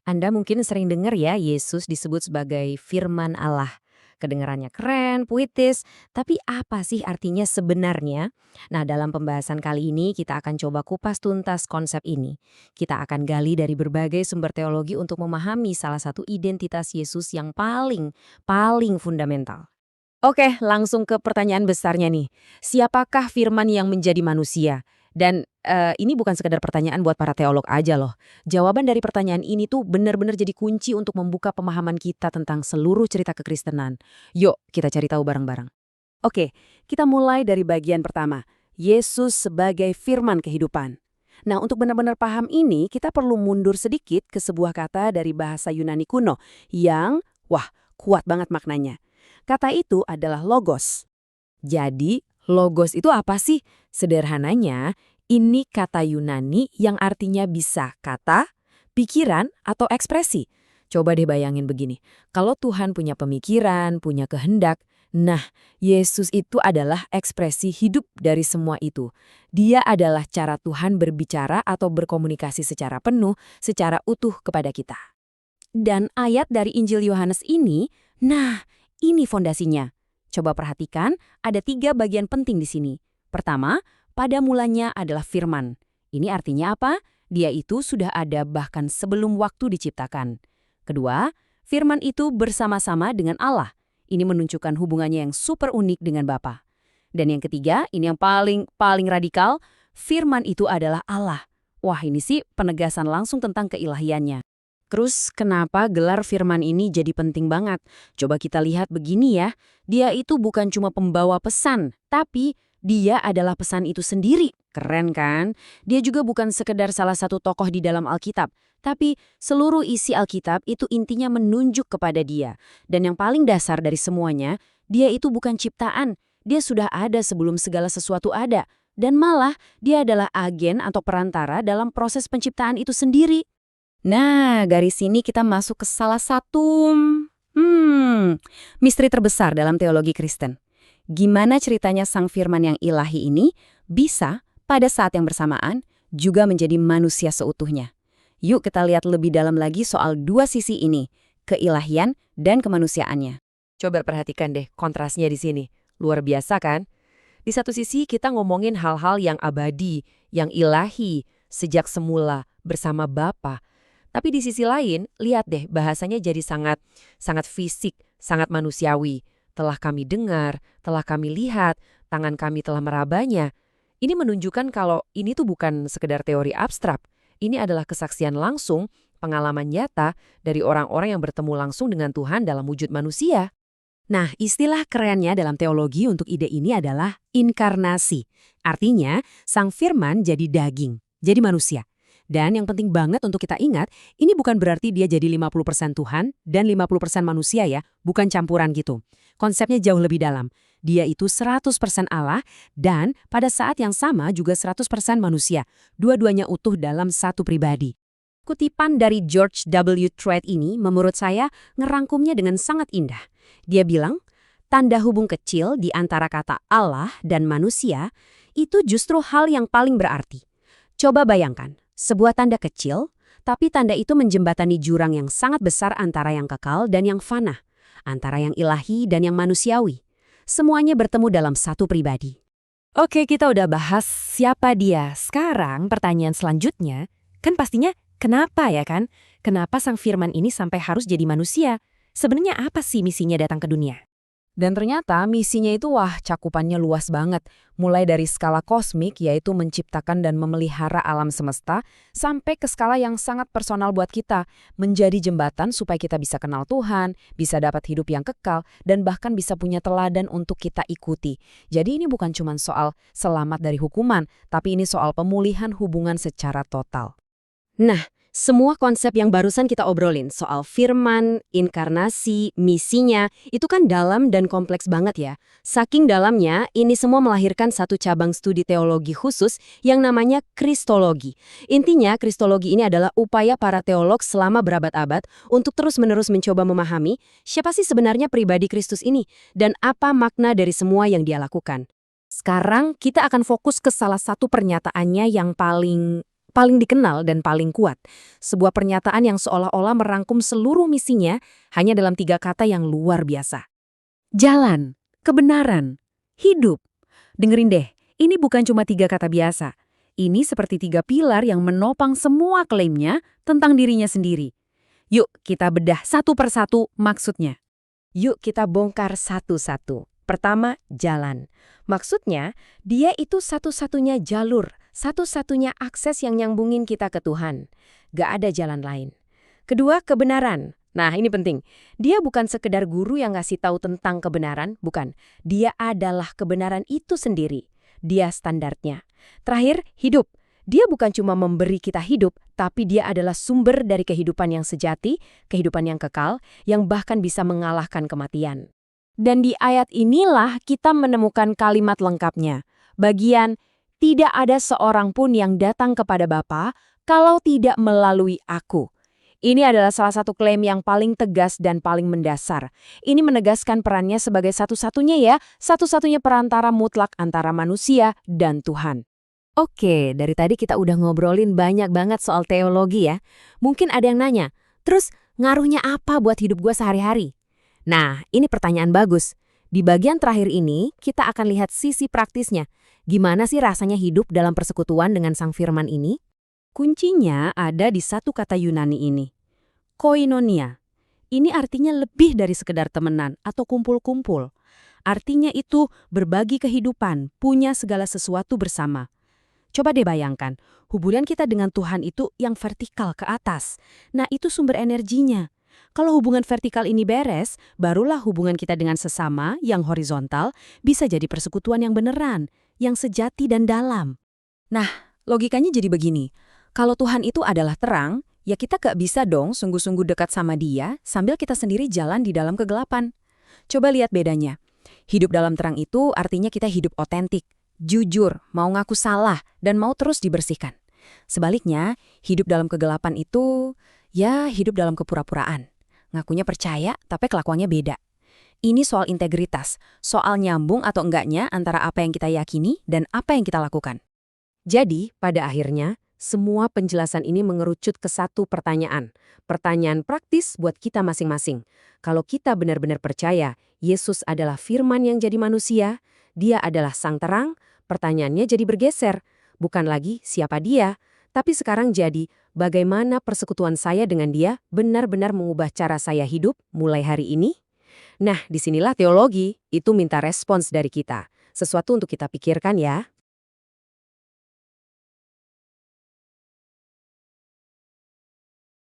Anda mungkin sering dengar ya Yesus disebut sebagai firman Allah. Kedengarannya keren, puitis, tapi apa sih artinya sebenarnya? Nah, dalam pembahasan kali ini kita akan coba kupas tuntas konsep ini. Kita akan gali dari berbagai sumber teologi untuk memahami salah satu identitas Yesus yang paling fundamental. Oke, langsung ke pertanyaan besarnya nih. Siapakah firman yang menjadi manusia? Dan ini bukan sekedar pertanyaan buat para teolog aja loh. Jawaban dari pertanyaan ini tuh benar-benar jadi kunci untuk membuka pemahaman kita tentang seluruh cerita kekristenan. Yuk, kita cari tahu bareng-bareng. Oke, kita mulai dari bagian pertama. Yesus sebagai firman kehidupan. Nah, untuk benar-benar paham ini, kita perlu mundur sedikit ke sebuah kata dari bahasa Yunani kuno yang, wah, kuat banget maknanya. Kata itu adalah logos. Jadi, logos itu apa sih? Sederhananya, ini kata Yunani yang artinya bisa kata, pikiran, atau ekspresi. Coba deh bayangin begini, kalau Tuhan punya pemikiran, punya kehendak, nah, Yesus itu adalah ekspresi hidup dari semua itu. Dia adalah cara Tuhan berbicara atau berkomunikasi secara penuh, secara utuh kepada kita. Dan ayat dari Injil Yohanes ini, nah, ini fondasinya. Coba perhatikan, ada 3 bagian penting di sini. Pertama, pada mulanya adalah firman. Ini artinya apa? Dia itu sudah ada bahkan sebelum waktu diciptakan. Kedua, firman itu bersama-sama dengan Allah. Ini menunjukkan hubungannya yang super unik dengan Bapa. Dan yang ketiga, ini yang paling radikal, firman itu adalah Allah. Wah, ini sih penegasan langsung tentang keilahiannya. Terus kenapa gelar firman ini jadi penting banget? Coba kita lihat begini ya, dia itu bukan cuma pembawa pesan, tapi dia adalah pesan itu sendiri. Keren kan? Dia juga bukan sekedar salah satu tokoh di dalam Alkitab, tapi seluruh isi Alkitab itu intinya menunjuk kepada dia. Dan yang paling dasar dari semuanya, dia itu bukan ciptaan, dia sudah ada sebelum segala sesuatu ada. Dan malah dia adalah agen atau perantara dalam proses penciptaan itu sendiri. Nah, garis sini kita masuk ke salah satu misteri terbesar dalam teologi Kristen. Gimana ceritanya Sang Firman yang ilahi ini bisa pada saat yang bersamaan juga menjadi manusia seutuhnya. Yuk kita lihat lebih dalam lagi soal 2 sisi ini, keilahian dan kemanusiaannya. Coba perhatikan deh kontrasnya di sini. Luar biasa kan? Di satu sisi kita ngomongin hal-hal yang abadi, yang ilahi, sejak semula bersama Bapa. Tapi di sisi lain, lihat deh bahasanya jadi sangat fisik, sangat manusiawi. Telah kami dengar, telah kami lihat, tangan kami telah merabanya. Ini menunjukkan kalau ini tuh bukan sekedar teori abstrak. Ini adalah kesaksian langsung, pengalaman nyata dari orang-orang yang bertemu langsung dengan Tuhan dalam wujud manusia. Nah, istilah kerennya dalam teologi untuk ide ini adalah inkarnasi. Artinya, Sang Firman jadi daging, jadi manusia. Dan yang penting banget untuk kita ingat, ini bukan berarti dia jadi 50% Tuhan dan 50% manusia ya, bukan campuran gitu. Konsepnya jauh lebih dalam. Dia itu 100% Allah dan pada saat yang sama juga 100% manusia. Dua-duanya utuh dalam satu pribadi. Kutipan dari George W. Treat ini menurut saya ngerangkumnya dengan sangat indah. Dia bilang, tanda hubung kecil di antara kata Allah dan manusia itu justru hal yang paling berarti. Coba bayangkan. Sebuah tanda kecil, tapi tanda itu menjembatani jurang yang sangat besar antara yang kekal dan yang fana, antara yang ilahi dan yang manusiawi. Semuanya bertemu dalam satu pribadi. Oke, kita udah bahas siapa dia. Sekarang pertanyaan selanjutnya, kan pastinya kenapa ya kan? Kenapa Sang Firman ini sampai harus jadi manusia? Sebenarnya apa sih misinya datang ke dunia? Dan ternyata misinya itu cakupannya luas banget. Mulai dari skala kosmik yaitu menciptakan dan memelihara alam semesta sampai ke skala yang sangat personal buat kita. Menjadi jembatan supaya kita bisa kenal Tuhan, bisa dapat hidup yang kekal, dan bahkan bisa punya teladan untuk kita ikuti. Jadi ini bukan cuma soal selamat dari hukuman, tapi ini soal pemulihan hubungan secara total. Nah, semua konsep yang barusan kita obrolin soal firman, inkarnasi, misinya, itu kan dalam dan kompleks banget ya. Saking dalamnya, ini semua melahirkan satu cabang studi teologi khusus yang namanya Kristologi. Intinya, Kristologi ini adalah upaya para teolog selama berabad-abad untuk terus-menerus mencoba memahami siapa sih sebenarnya pribadi Kristus ini dan apa makna dari semua yang dia lakukan. Sekarang kita akan fokus ke salah satu pernyataannya yang paling paling dikenal dan paling kuat. Sebuah pernyataan yang seolah-olah merangkum seluruh misinya hanya dalam 3 kata yang luar biasa. Jalan, kebenaran, hidup. Dengerin deh, ini bukan cuma 3 kata biasa. Ini seperti 3 pilar yang menopang semua klaimnya tentang dirinya sendiri. Yuk kita bedah satu persatu maksudnya. Yuk kita bongkar satu-satu. Pertama, jalan. Maksudnya, dia itu satu-satunya jalur, satu-satunya akses yang nyambungin kita ke Tuhan. Gak ada jalan lain. Kedua, kebenaran. Nah, ini penting. Dia bukan sekedar guru yang ngasih tahu tentang kebenaran, bukan. Dia adalah kebenaran itu sendiri. Dia standarnya. Terakhir, hidup. Dia bukan cuma memberi kita hidup, tapi dia adalah sumber dari kehidupan yang sejati, kehidupan yang kekal, yang bahkan bisa mengalahkan kematian. Dan di ayat inilah kita menemukan kalimat lengkapnya. Bagian, tidak ada seorang pun yang datang kepada Bapa kalau tidak melalui aku. Ini adalah salah satu klaim yang paling tegas dan paling mendasar. Ini menegaskan perannya sebagai satu-satunya perantara mutlak antara manusia dan Tuhan. Oke, dari tadi kita udah ngobrolin banyak banget soal teologi ya. Mungkin ada yang nanya, terus ngaruhnya apa buat hidup gue sehari-hari? Nah, ini pertanyaan bagus. Di bagian terakhir ini, kita akan lihat sisi praktisnya. Gimana sih rasanya hidup dalam persekutuan dengan Sang Firman ini? Kuncinya ada di satu kata Yunani ini, koinonia. Ini artinya lebih dari sekedar temenan atau kumpul-kumpul. Artinya itu berbagi kehidupan, punya segala sesuatu bersama. Coba deh bayangkan, hubungan kita dengan Tuhan itu yang vertikal ke atas. Nah, itu sumber energinya. Kalau hubungan vertikal ini beres, barulah hubungan kita dengan sesama yang horizontal bisa jadi persekutuan yang beneran, yang sejati dan dalam. Nah, logikanya jadi begini. Kalau Tuhan itu adalah terang, ya kita gak bisa dong sungguh-sungguh dekat sama Dia sambil kita sendiri jalan di dalam kegelapan. Coba lihat bedanya. Hidup dalam terang itu artinya kita hidup otentik, jujur, mau ngaku salah, dan mau terus dibersihkan. Sebaliknya, hidup dalam kegelapan itu, ya hidup dalam kepura-puraan. Ngakunya percaya, tapi kelakuannya beda. Ini soal integritas, soal nyambung atau enggaknya antara apa yang kita yakini dan apa yang kita lakukan. Jadi, pada akhirnya, semua penjelasan ini mengerucut ke satu pertanyaan. Pertanyaan praktis buat kita masing-masing. Kalau kita benar-benar percaya, Yesus adalah firman yang jadi manusia, Dia adalah sang terang, pertanyaannya jadi bergeser. Bukan lagi siapa Dia, tapi sekarang jadi bagaimana persekutuan saya dengan Dia benar-benar mengubah cara saya hidup mulai hari ini? Nah, disinilah teologi itu minta respons dari kita. Sesuatu untuk kita pikirkan ya.